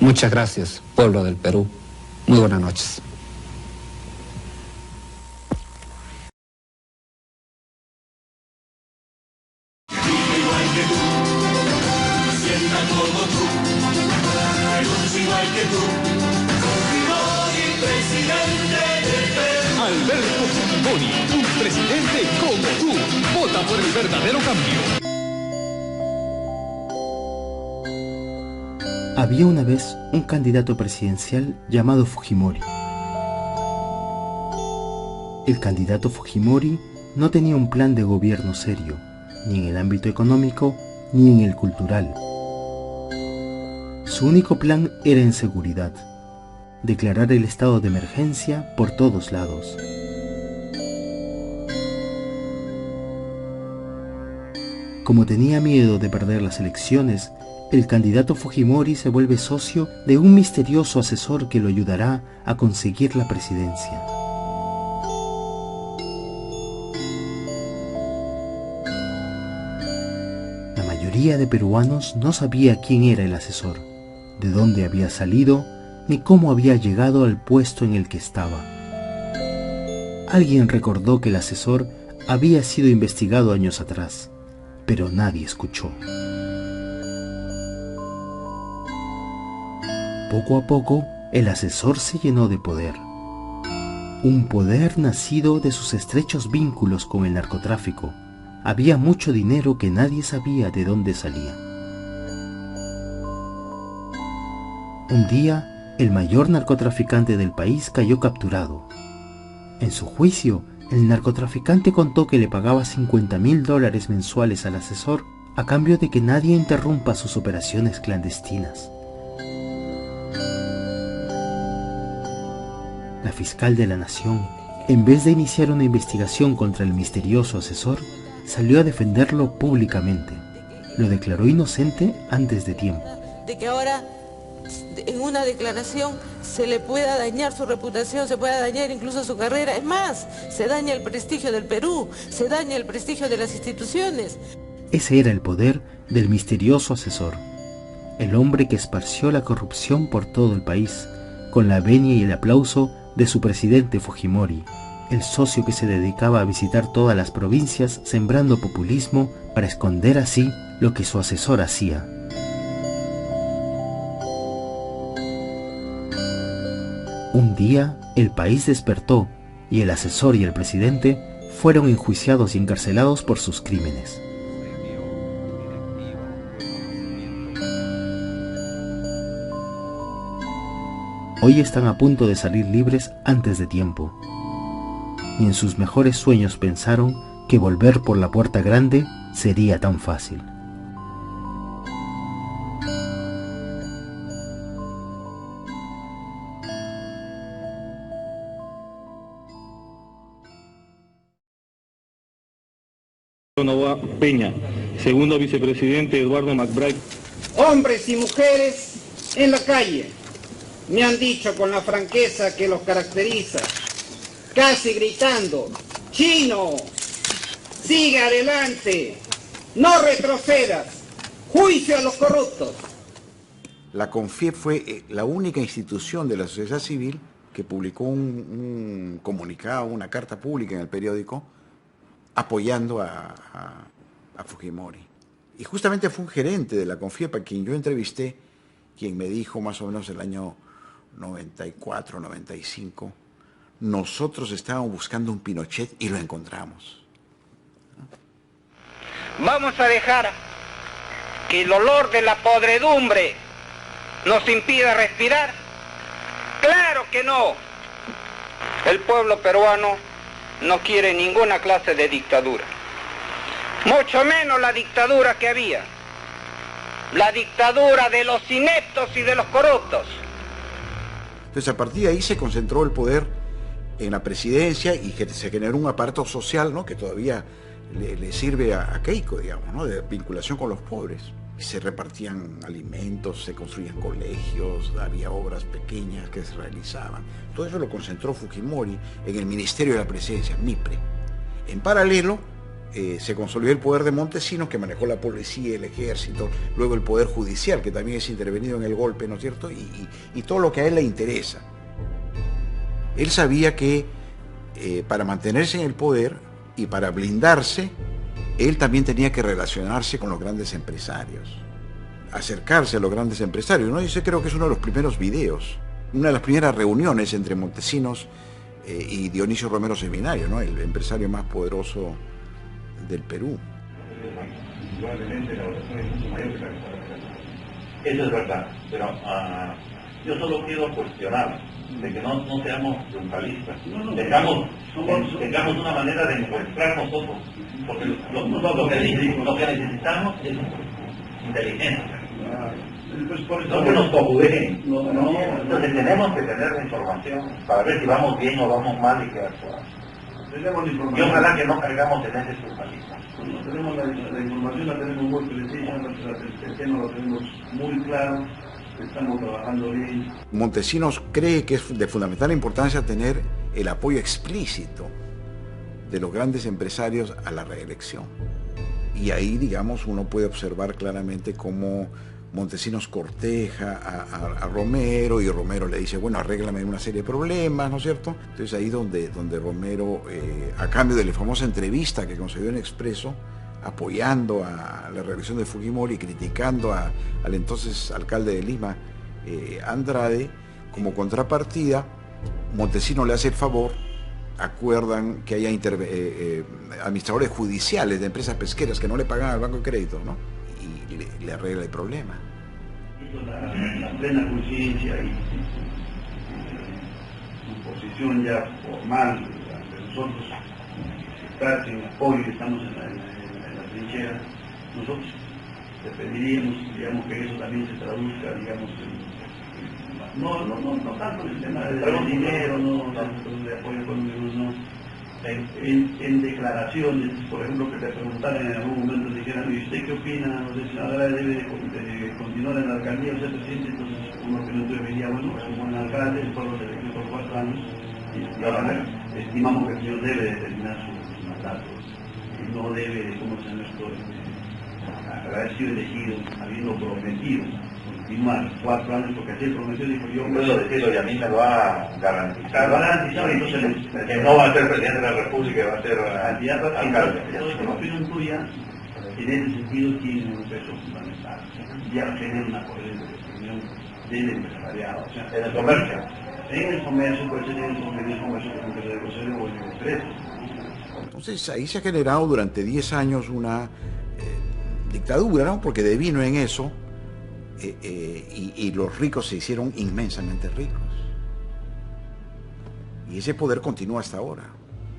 Muchas gracias, pueblo del Perú. Muy buenas noches. Alberto Fujimori, un presidente como tú. Vota por el verdadero cambio. Había una vez un candidato presidencial llamado Fujimori. El candidato Fujimori no tenía un plan de gobierno serio, ni en el ámbito económico, ni en el cultural. Su único plan era en seguridad, declarar el estado de emergencia por todos lados. Como tenía miedo de perder las elecciones, el candidato Fujimori se vuelve socio de un misterioso asesor que lo ayudará a conseguir la presidencia. La mayoría de peruanos no sabía quién era el asesor, de dónde había salido, ni cómo había llegado al puesto en el que estaba. Alguien recordó que el asesor había sido investigado años atrás, pero nadie escuchó. Poco a poco, el asesor se llenó de poder. Un poder nacido de sus estrechos vínculos con el narcotráfico. Había mucho dinero que nadie sabía de dónde salía. Un día, el mayor narcotraficante del país cayó capturado. En su juicio, el narcotraficante contó que le pagaba $50.000 mensuales al asesor a cambio de que nadie interrumpa sus operaciones clandestinas. La fiscal de la nación, en vez de iniciar una investigación contra el misterioso asesor, salió a defenderlo públicamente. Lo declaró inocente antes de tiempo. De que ahora en una declaración se le pueda dañar su reputación, se pueda dañar incluso su carrera. Es más, se daña el prestigio del Perú, se daña el prestigio de las instituciones. Ese era el poder del misterioso asesor, el hombre que esparció la corrupción por todo el país, con la venia y el aplauso de su presidente Fujimori, el socio que se dedicaba a visitar todas las provincias sembrando populismo para esconder así lo que su asesor hacía. Un día, el país despertó y el asesor y el presidente fueron enjuiciados y encarcelados por sus crímenes. Hoy están a punto de salir libres antes de tiempo. Ni en sus mejores sueños pensaron que volver por la puerta grande sería tan fácil. Novoa Peña, segundo vicepresidente Eduardo McBride. Hombres y mujeres en la calle me han dicho con la franqueza que los caracteriza, casi gritando: ¡Chino! ¡Sigue adelante! ¡No retrocedas! ¡Juicio a los corruptos! La CONFIEP fue la única institución de la sociedad civil que publicó un comunicado, una carta pública en el periódico, apoyando a Fujimori. Y justamente fue un gerente de la CONFIEP a quien yo entrevisté, quien me dijo más o menos el año 94, 95, nosotros estábamos buscando un Pinochet y lo encontramos. Vamos a dejar que el olor de la podredumbre nos impida respirar. ¡Claro que no! El pueblo peruano no quiere ninguna clase de dictadura. Mucho menos la dictadura que había. La dictadura de los ineptos y de los corruptos. Entonces, a partir de ahí se concentró el poder en la presidencia y se generó un aparato social, ¿no?, que todavía le sirve a Keiko, digamos, ¿no?, de vinculación con los pobres. Se repartían alimentos, se construían colegios, había obras pequeñas que se realizaban. Todo eso lo concentró Fujimori en el Ministerio de la Presidencia, MIPRE. En paralelo, se consolidó el poder de Montesinos, que manejó la policía, el ejército, luego el poder judicial, que también es intervenido en el golpe, ¿no es cierto? Y todo lo que a él le interesa. Él sabía que para mantenerse en el poder y para blindarse, él también tenía que relacionarse con los grandes empresarios, acercarse a los grandes empresarios, ¿no? Yo creo que es uno de los primeros videos, una de las primeras reuniones entre Montesinos y Dionisio Romero Seminario, ¿no? El empresario más poderoso del Perú. Indudablemente la votación es mucho mayor que la que está realizando. Eso es verdad, pero yo solo quiero cuestionar de que no seamos triunfalistas, tengamos una manera de encuentrar nosotros, porque lo que necesitamos es inteligencia. No que nos cojudeen, entonces tenemos que tener la información para ver si vamos bien o vamos mal y qué actuar. Y ojalá que no caigamos en ese triunfalismo. Tenemos la información, la tenemos muy precisa, el tema lo tenemos muy claro, estamos trabajando bien. Montesinos cree que es de fundamental importancia tener el apoyo explícito de los grandes empresarios a la reelección. Y ahí, digamos, uno puede observar claramente cómo Montesinos corteja a Romero, y Romero le dice, bueno, arréglame una serie de problemas, ¿no es cierto? Entonces ahí donde Romero, a cambio de la famosa entrevista que concedió en Expreso, apoyando a la reelección de Fujimori y criticando al entonces alcalde de Lima, Andrade, como contrapartida, Montesinos le hace el favor, acuerdan que haya administradores judiciales de empresas pesqueras que no le pagan al Banco de Crédito, ¿no? Y le arregla el problema. La plena conciencia y su posición ya formal ante nosotros, estar en apoyo, estamos en la trinchera, nosotros defenderíamos, digamos, que eso también se traduzca, digamos, no tanto en el tema del dinero, no tanto de apoyo económico, no. En declaraciones, por ejemplo, que le preguntaran en algún momento, dijeran, ¿y usted qué opina? No sé si ahora debe de continuar en la alcaldía o ser presidente. Entonces uno que no diría, bueno, es un buen alcalde, el pueblo se eligió por 4 años, y ahora estimamos que el señor debe de terminar su mandato, y no debe, como se nuestro, haber sido elegido, habiendo prometido continuar 4 años, porque así prometió, dijo yo. Puedo decirlo, y a mí me lo ha garantizado. Lo ha garantizado, entonces que no va a ser presidente de la República, va a ser alcalde. Entonces, la opinión tuya, en ese sentido, tiene un peso fundamental. Ya tener una coherencia de opinión del empresariado. O sea, en el comercio. En el comercio, puede ser en el comercio, como que se debe ser, o en el expreso. Entonces ahí se ha generado durante 10 años una dictadura, ¿no? Porque devino en eso. Y los ricos se hicieron inmensamente ricos. Y ese poder continúa hasta ahora,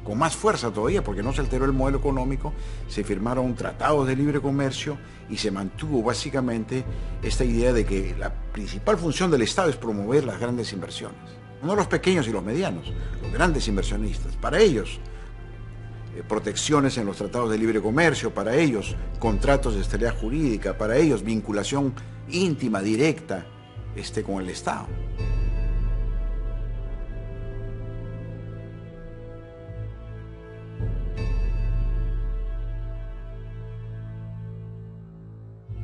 con más fuerza todavía, porque no se alteró el modelo económico, se firmaron tratados de libre comercio y se mantuvo básicamente esta idea de que la principal función del Estado es promover las grandes inversiones. No los pequeños y los medianos, los grandes inversionistas. Para ellos, protecciones en los tratados de libre comercio, para ellos contratos de estabilidad jurídica, para ellos vinculación íntima, directa, con el Estado.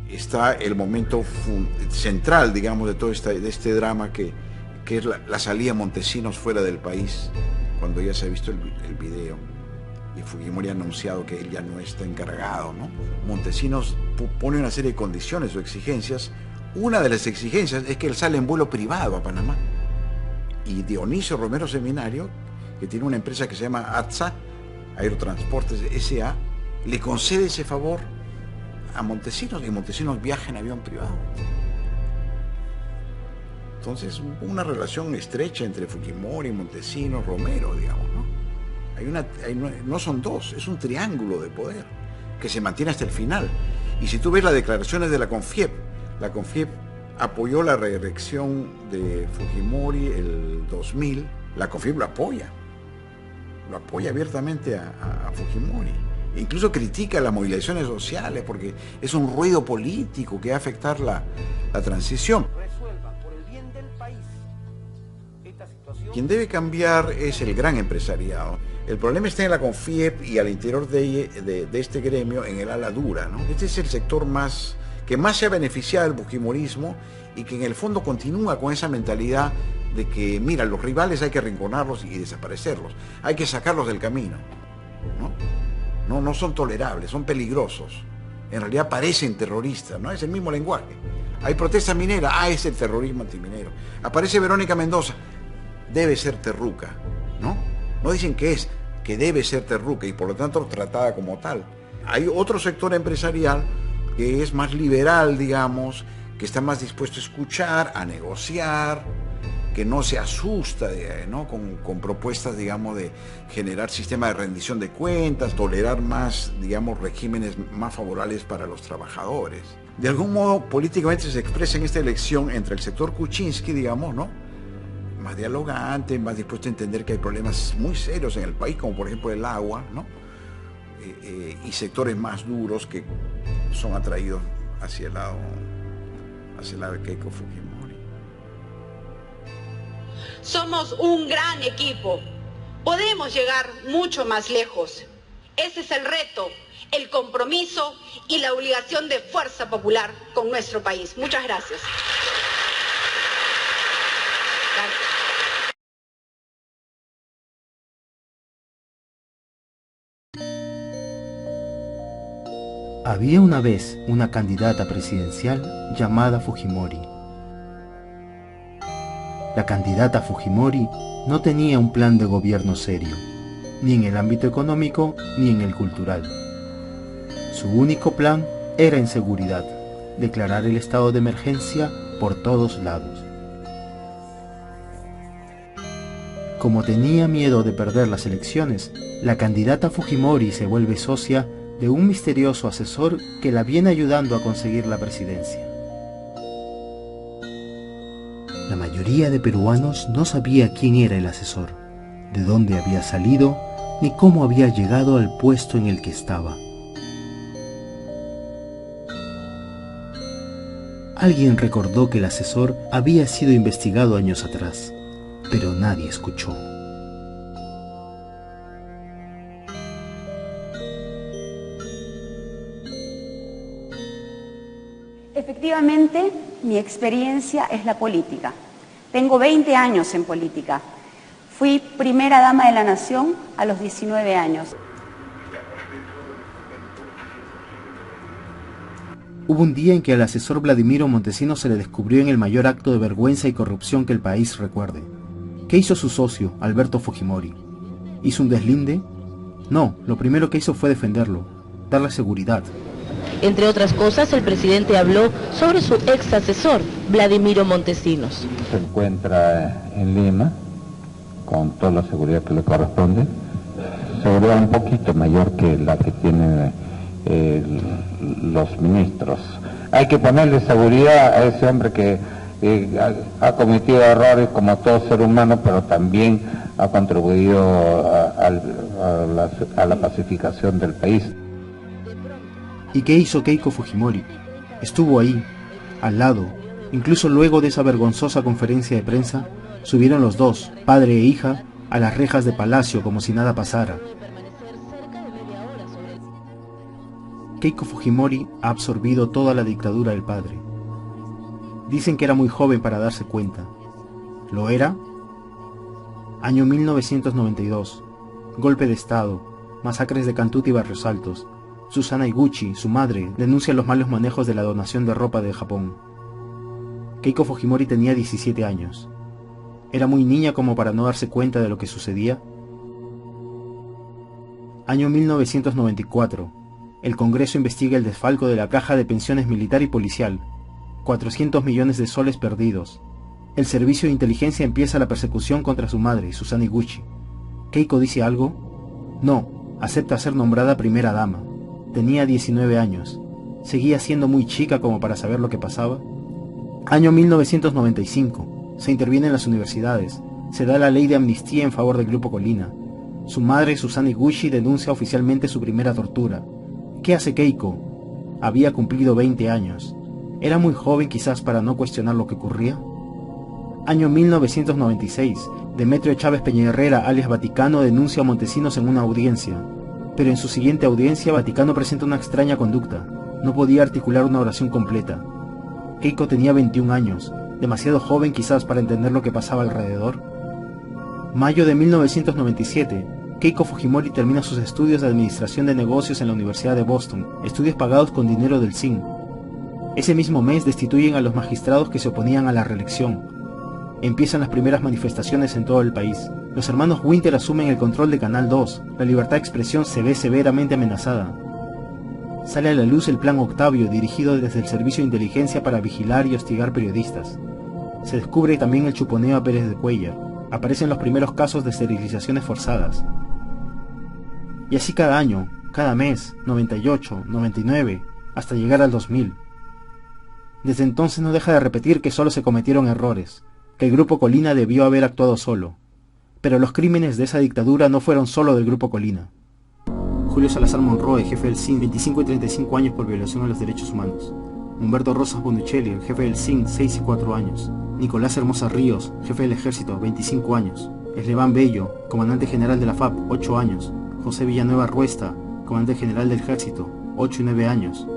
Está el momento central, digamos, de todo este drama que es la salida de Montesinos fuera del país, cuando ya se ha visto el video. Y Fujimori ha anunciado que él ya no está encargado, ¿no? Montesinos pone una serie de condiciones o exigencias. Una de las exigencias es que él sale en vuelo privado a Panamá. Y Dionisio Romero Seminario, que tiene una empresa que se llama ATSA, Aerotransportes S.A., le concede ese favor a Montesinos, y Montesinos viaja en avión privado. Entonces, una relación estrecha entre Fujimori, Montesinos, Romero, digamos, ¿no? No son dos, es un triángulo de poder que se mantiene hasta el final. Y si tú ves las declaraciones de la CONFIEP apoyó la reelección de Fujimori el 2000, la CONFIEP lo apoya abiertamente a Fujimori. Incluso critica las movilizaciones sociales porque es un ruido político que va a afectar la transición. Quien debe cambiar es el gran empresariado. El problema está en la CONFIEP y al interior de este gremio, en el ala dura, ¿no? Este es el sector que más se ha beneficiado del fujimorismo y que en el fondo continúa con esa mentalidad de que, mira, los rivales hay que arrinconarlos y desaparecerlos, hay que sacarlos del camino, ¿no? No son tolerables, son peligrosos. En realidad parecen terroristas, ¿no? Es el mismo lenguaje. Hay protesta minera, es el terrorismo antiminero. Aparece Verónica Mendoza, debe ser terruca, ¿no? No dicen que debe ser terruca y por lo tanto tratada como tal. Hay otro sector empresarial que es más liberal, digamos, que está más dispuesto a escuchar, a negociar, que no se asusta, ¿no? con propuestas, digamos, de generar sistemas de rendición de cuentas, tolerar más, digamos, regímenes más favorables para los trabajadores. De algún modo, políticamente se expresa en esta elección entre el sector Kuczynski, digamos, ¿no? Más dialogante, más dispuesto a entender que hay problemas muy serios en el país, como por ejemplo el agua, ¿no? Y sectores más duros que son atraídos hacia el lado de Keiko Fujimori. Somos un gran equipo. Podemos llegar mucho más lejos. Ese es el reto, el compromiso y la obligación de Fuerza Popular con nuestro país. Muchas gracias. Había una vez una candidata presidencial llamada Fujimori. La candidata Fujimori no tenía un plan de gobierno serio, ni en el ámbito económico ni en el cultural. Su único plan era en seguridad, declarar el estado de emergencia por todos lados. Como tenía miedo de perder las elecciones, la candidata Fujimori se vuelve socia de un misterioso asesor que la viene ayudando a conseguir la presidencia. La mayoría de peruanos no sabía quién era el asesor, de dónde había salido, ni cómo había llegado al puesto en el que estaba. Alguien recordó que el asesor había sido investigado años atrás, pero nadie escuchó. Efectivamente, mi experiencia es la política. Tengo 20 años en política. Fui primera dama de la Nación a los 19 años. Hubo un día en que al asesor Vladimiro Montesinos se le descubrió en el mayor acto de vergüenza y corrupción que el país recuerde. ¿Qué hizo su socio, Alberto Fujimori? ¿Hizo un deslinde? No, lo primero que hizo fue defenderlo, darle seguridad. Entre otras cosas, el presidente habló sobre su ex asesor, Vladimiro Montesinos. Se encuentra en Lima, con toda la seguridad que le corresponde, seguridad un poquito mayor que la que tienen los ministros. Hay que ponerle seguridad a ese hombre que ha cometido errores como todo ser humano, pero también ha contribuido a la pacificación del país. ¿Y qué hizo Keiko Fujimori? Estuvo ahí, al lado. Incluso luego de esa vergonzosa conferencia de prensa, subieron los dos, padre e hija, a las rejas de Palacio como si nada pasara. Keiko Fujimori ha absorbido toda la dictadura del padre. Dicen que era muy joven para darse cuenta. ¿Lo era? Año 1992. Golpe de Estado. Masacres de Cantuta y Barrios Altos. Susana Iguchi, su madre, denuncia los malos manejos de la donación de ropa de Japón. Keiko Fujimori tenía 17 años. ¿Era muy niña como para no darse cuenta de lo que sucedía? Año 1994. El Congreso investiga el desfalco de la caja de pensiones militar y policial. 400 millones de soles perdidos. El servicio de inteligencia empieza la persecución contra su madre, Susana Iguchi. ¿Keiko dice algo? No, acepta ser nombrada primera dama. Tenía 19 años. ¿Seguía siendo muy chica como para saber lo que pasaba? Año 1995. Se interviene en las universidades. Se da la ley de amnistía en favor del Grupo Colina. Su madre, Susana Iguchi, denuncia oficialmente su primera tortura. ¿Qué hace Keiko? Había cumplido 20 años. ¿Era muy joven quizás para no cuestionar lo que ocurría? Año 1996. Demetrio Chávez Peñaherrera, alias Vaticano, denuncia a Montesinos en una audiencia. Pero en su siguiente audiencia, Vaticano presenta una extraña conducta. No podía articular una oración completa. Keiko tenía 21 años, demasiado joven quizás para entender lo que pasaba alrededor. Mayo de 1997, Keiko Fujimori termina sus estudios de Administración de Negocios en la Universidad de Boston, estudios pagados con dinero del CIN. Ese mismo mes destituyen a los magistrados que se oponían a la reelección. Empiezan las primeras manifestaciones en todo el país. Los hermanos Winter asumen el control de Canal 2. La libertad de expresión se ve severamente amenazada. Sale a la luz el Plan Octavio, dirigido desde el Servicio de Inteligencia para vigilar y hostigar periodistas. Se descubre también el chuponeo a Pérez de Cuéllar. Aparecen los primeros casos de esterilizaciones forzadas. Y así cada año, cada mes, 98, 99, hasta llegar al 2000. Desde entonces no deja de repetir que solo se cometieron errores, que el Grupo Colina debió haber actuado solo. Pero los crímenes de esa dictadura no fueron solo del Grupo Colina. Julio Salazar Monroe, jefe del CIN, 25 y 35 años por violación a los derechos humanos. Humberto Rosas Bonuccelli, el jefe del CIN, 6 y 4 años. Nicolás Hermosa Ríos, jefe del Ejército, 25 años. Esleván Bello, comandante general de la FAP, 8 años. José Villanueva Ruesta, comandante general del Ejército, 8 y 9 años.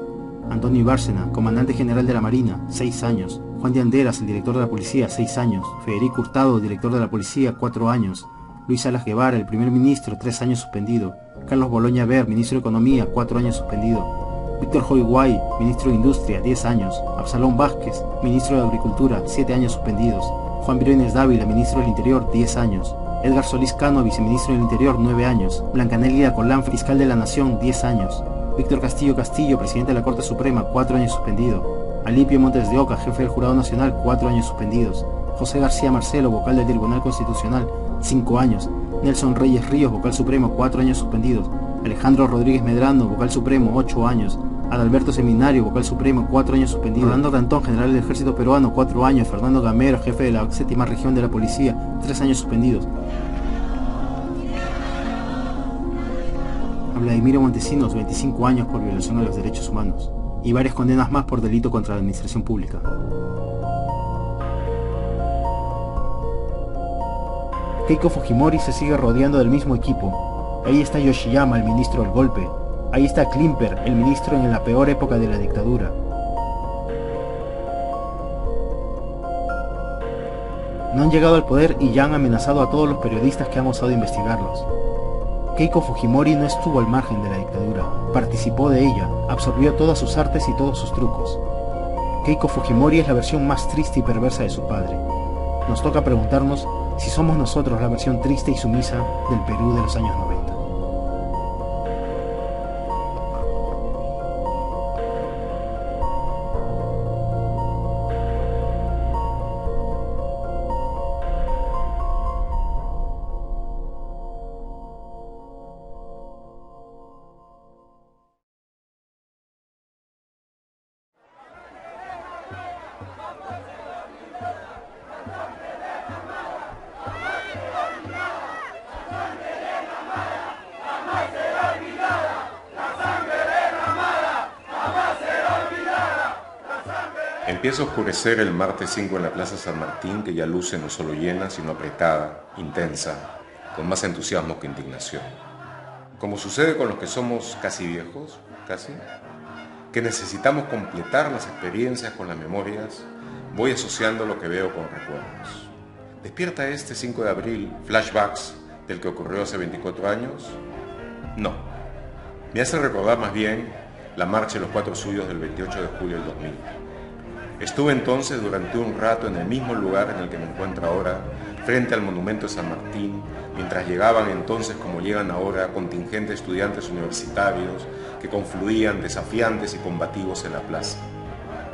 Antonio Bárcena, comandante general de la Marina, 6 años. Juan de Anderas, el director de la Policía, 6 años. Federico Hurtado, director de la Policía, 4 años. Luis Salas Guevara, el primer ministro, 3 años suspendido. Carlos Boloña Ver, ministro de Economía, 4 años suspendido. Víctor Hoyguay, ministro de Industria, 10 años. Absalón Vázquez, ministro de Agricultura, 7 años suspendidos. Juan Briones Dávila, ministro del Interior, 10 años. Edgar Solís Cano, viceministro del Interior, 9 años. Blanca Nelia Colán, fiscal de la Nación, 10 años. Víctor Castillo Castillo, presidente de la Corte Suprema, 4 años suspendido. Alipio Montes de Oca, jefe del Jurado Nacional, 4 años suspendidos. José García Marcelo, vocal del Tribunal Constitucional, 5 años. Nelson Reyes Ríos, vocal supremo, 4 años suspendidos. Alejandro Rodríguez Medrano, vocal supremo, 8 años. Adalberto Seminario, vocal supremo, 4 años suspendidos. Rolando Cantón, general del Ejército Peruano, 4 años. Fernando Gamero, jefe de la 7ª Región de la Policía, 3 años suspendidos. Vladimiro Montesinos, 25 años por violación a los derechos humanos. Y varias condenas más por delito contra la administración pública. Keiko Fujimori se sigue rodeando del mismo equipo. Ahí está Yoshiyama, el ministro del golpe. Ahí está Klimper, el ministro en la peor época de la dictadura. No han llegado al poder y ya han amenazado a todos los periodistas que han osado investigarlos. Keiko Fujimori no estuvo al margen de la dictadura, participó de ella, absorbió todas sus artes y todos sus trucos. Keiko Fujimori es la versión más triste y perversa de su padre. Nos toca preguntarnos si somos nosotros la versión triste y sumisa del Perú de los años 90. Empieza a oscurecer el martes 5 en la Plaza San Martín, que ya luce no solo llena, sino apretada, intensa, con más entusiasmo que indignación. Como sucede con los que somos casi viejos, que necesitamos completar las experiencias con las memorias, voy asociando lo que veo con recuerdos. ¿Despierta este 5 de abril flashbacks del que ocurrió hace 24 años? No. Me hace recordar más bien la marcha de los 4 suyos del 28 de julio del 2000. Estuve entonces durante un rato en el mismo lugar en el que me encuentro ahora, frente al monumento de San Martín, mientras llegaban entonces como llegan ahora contingentes de estudiantes universitarios que confluían desafiantes y combativos en la plaza.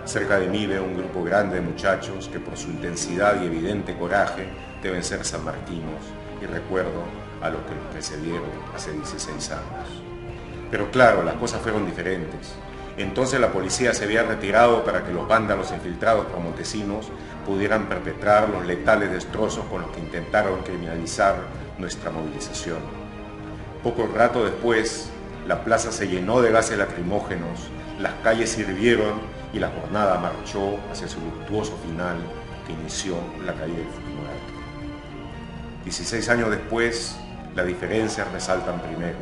Cerca de mí veo un grupo grande de muchachos que por su intensidad y evidente coraje deben ser sanmartinos, y recuerdo a los que los precedieron hace 16 años. Pero claro, las cosas fueron diferentes. Entonces la policía se había retirado para que los vándalos infiltrados por Montesinos pudieran perpetrar los letales destrozos con los que intentaron criminalizar nuestra movilización. Poco rato después, la plaza se llenó de gases lacrimógenos, las calles hirvieron y la jornada marchó hacia su luctuoso final que inició la caída del Fujimori. 16 años después, las diferencias resaltan primero.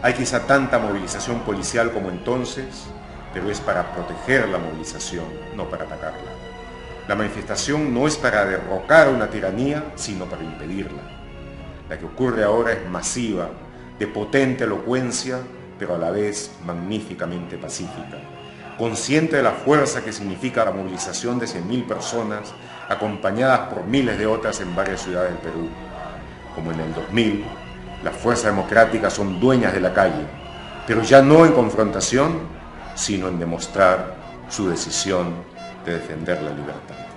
Hay quizá tanta movilización policial como entonces, pero es para proteger la movilización, no para atacarla. La manifestación no es para derrocar una tiranía, sino para impedirla. La que ocurre ahora es masiva, de potente elocuencia, pero a la vez magníficamente pacífica, consciente de la fuerza que significa la movilización de 100.000 personas, acompañadas por miles de otras en varias ciudades del Perú. Como en el 2000, las fuerzas democráticas son dueñas de la calle, pero ya no en confrontación, sino en demostrar su decisión de defender la libertad.